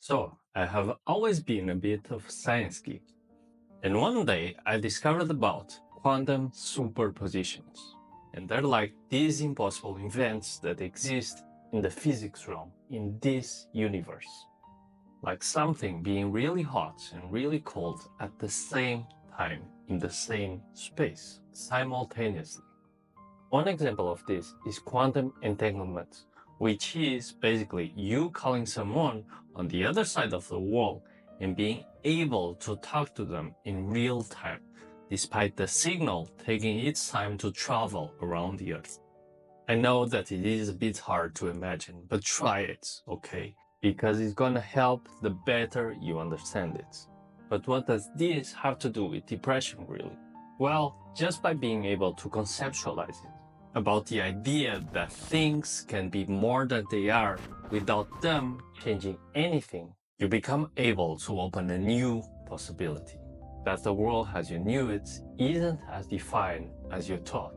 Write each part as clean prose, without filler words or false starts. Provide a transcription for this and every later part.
So, I have always been a bit of a science geek, and one day I discovered about quantum superpositions. And they're like these impossible events that exist in the physics realm, in this universe. Like something being really hot and really cold at the same time, in the same space, simultaneously. One example of this is quantum entanglement, which is basically you calling someone on the other side of the world and being able to talk to them in real time, despite the signal taking its time to travel around the Earth. I know that it is a bit hard to imagine, but try it, okay? Because it's gonna help the better you understand it. But what does this have to do with depression, really? Well, just by being able to conceptualize it, about the idea that things can be more than they are without them changing anything, you become able to open a new possibility. That the world as you knew it isn't as defined as you thought.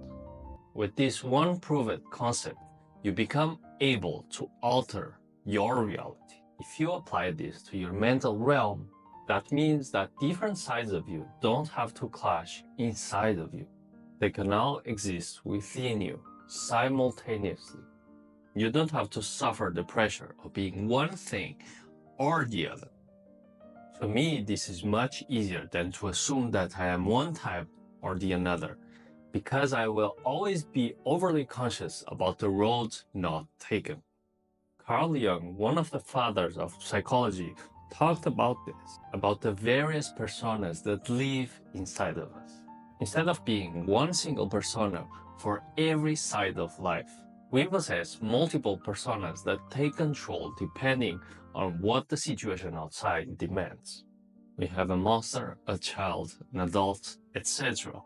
With this one proven concept, you become able to alter your reality. If you apply this to your mental realm, that means that different sides of you don't have to clash inside of you. They can all exist within you simultaneously. You don't have to suffer the pressure of being one thing or the other. For me, this is much easier than to assume that I am one type or the another, because I will always be overly conscious about the roads not taken. Carl Jung, one of the fathers of psychology, talked about this, about the various personas that live inside of us. Instead of being one single persona for every side of life, we possess multiple personas that take control depending on what the situation outside demands. We have a monster, a child, an adult, etc.,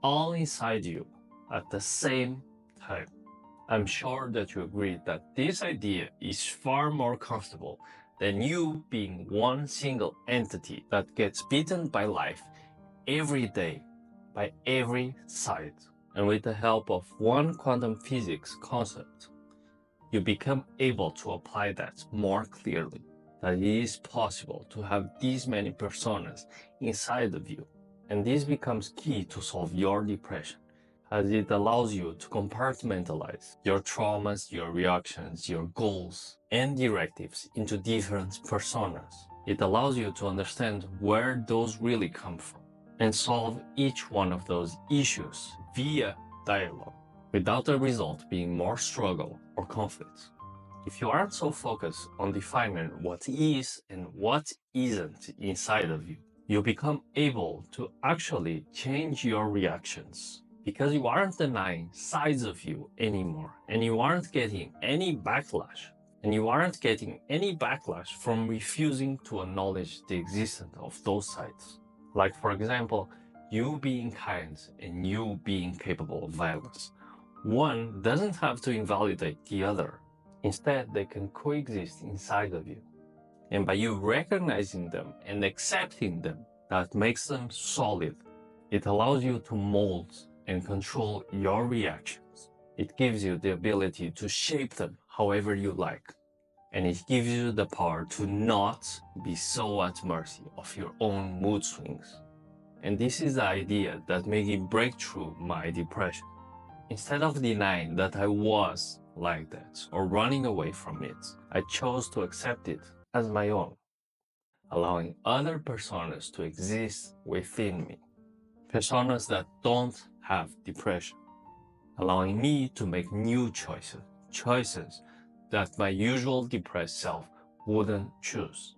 all inside you at the same time. I'm sure that you agree that this idea is far more comfortable than you being one single entity that gets beaten by life every day by every side. And with the help of one quantum physics concept, you become able to apply that more clearly. That it is possible to have these many personas inside of you. And this becomes key to solve your depression, as it allows you to compartmentalize your traumas, your reactions, your goals, and directives into different personas. It allows you to understand where those really come from and solve each one of those issues via dialogue, without the result being more struggle or conflict. If you aren't so focused on defining what is and what isn't inside of you, you become able to actually change your reactions because you aren't denying sides of you anymore and you aren't getting any backlash. And you aren't getting any backlash from refusing to acknowledge the existence of those sides. Like, for example, you being kind and you being capable of violence. One doesn't have to invalidate the other. Instead, they can coexist inside of you. And by you recognizing them and accepting them, that makes them solid. It allows you to mold and control your reactions. It gives you the ability to shape them however you like. And it gives you the power to not be so at mercy of your own mood swings. And this is the idea that made me break through my depression. Instead of denying that I was like that or running away from it, I chose to accept it as my own, allowing other personas to exist within me. Personas that don't have depression, allowing me to make new choices that my usual depressed self wouldn't choose.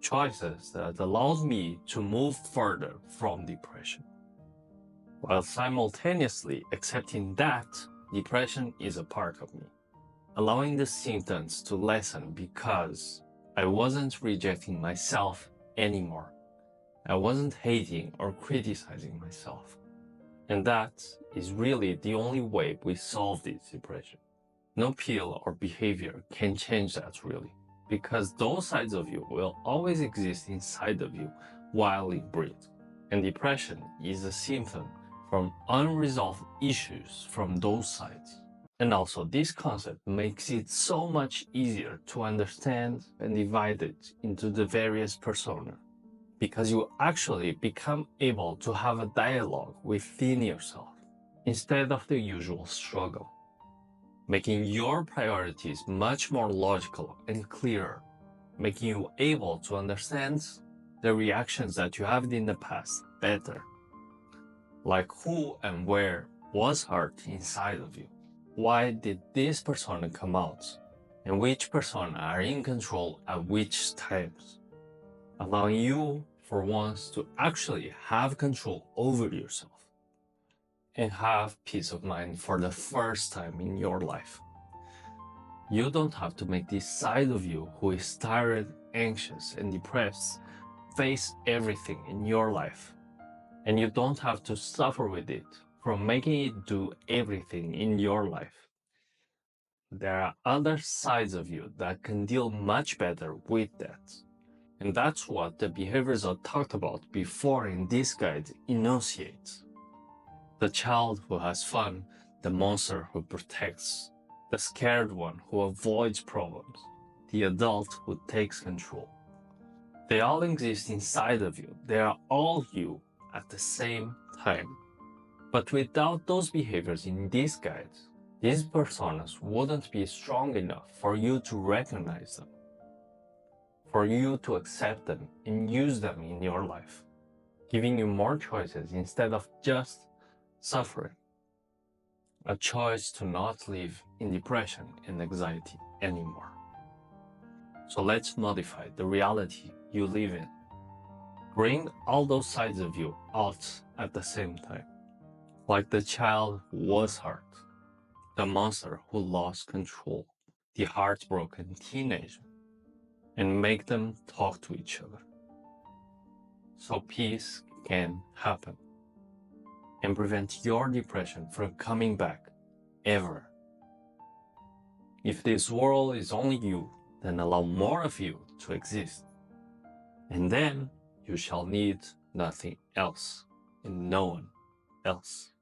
Choices that allows me to move further from depression, while simultaneously accepting that depression is a part of me, allowing the symptoms to lessen because I wasn't rejecting myself anymore. I wasn't hating or criticizing myself. And that is really the only way we solve this depression. No pill or behavior can change that really, because those sides of you will always exist inside of you while you breathe. And depression is a symptom from unresolved issues from those sides. And also, this concept makes it so much easier to understand and divide it into the various personas, because you actually become able to have a dialogue within yourself instead of the usual struggle, making your priorities much more logical and clearer, making you able to understand the reactions that you had in the past better, like who and where was hurt inside of you. Why did this persona come out? And which persona are in control at which times? Allowing you, for once, to actually have control over yourself and have peace of mind for the first time in your life. You don't have to make this side of you who is tired, anxious, and depressed face everything in your life. And you don't have to suffer with it from making it do everything in your life. There are other sides of you that can deal much better with that. And that's what the behaviors I talked about before in this guide enunciates. The child who has fun, the monster who protects, the scared one who avoids problems, the adult who takes control. They all exist inside of you. They are all you at the same time. But without those behaviors in this guide, these personas wouldn't be strong enough for you to recognize them, for you to accept them and use them in your life, giving you more choices instead of just suffering. A choice to not live in depression and anxiety anymore. So let's modify the reality you live in. Bring all those sides of you out at the same time, like the child who was hurt, the monster who lost control, the heartbroken teenager, and make them talk to each other. So peace can happen and prevent your depression from coming back ever. If this world is only you, then allow more of you to exist. And then you shall need nothing else and no one else.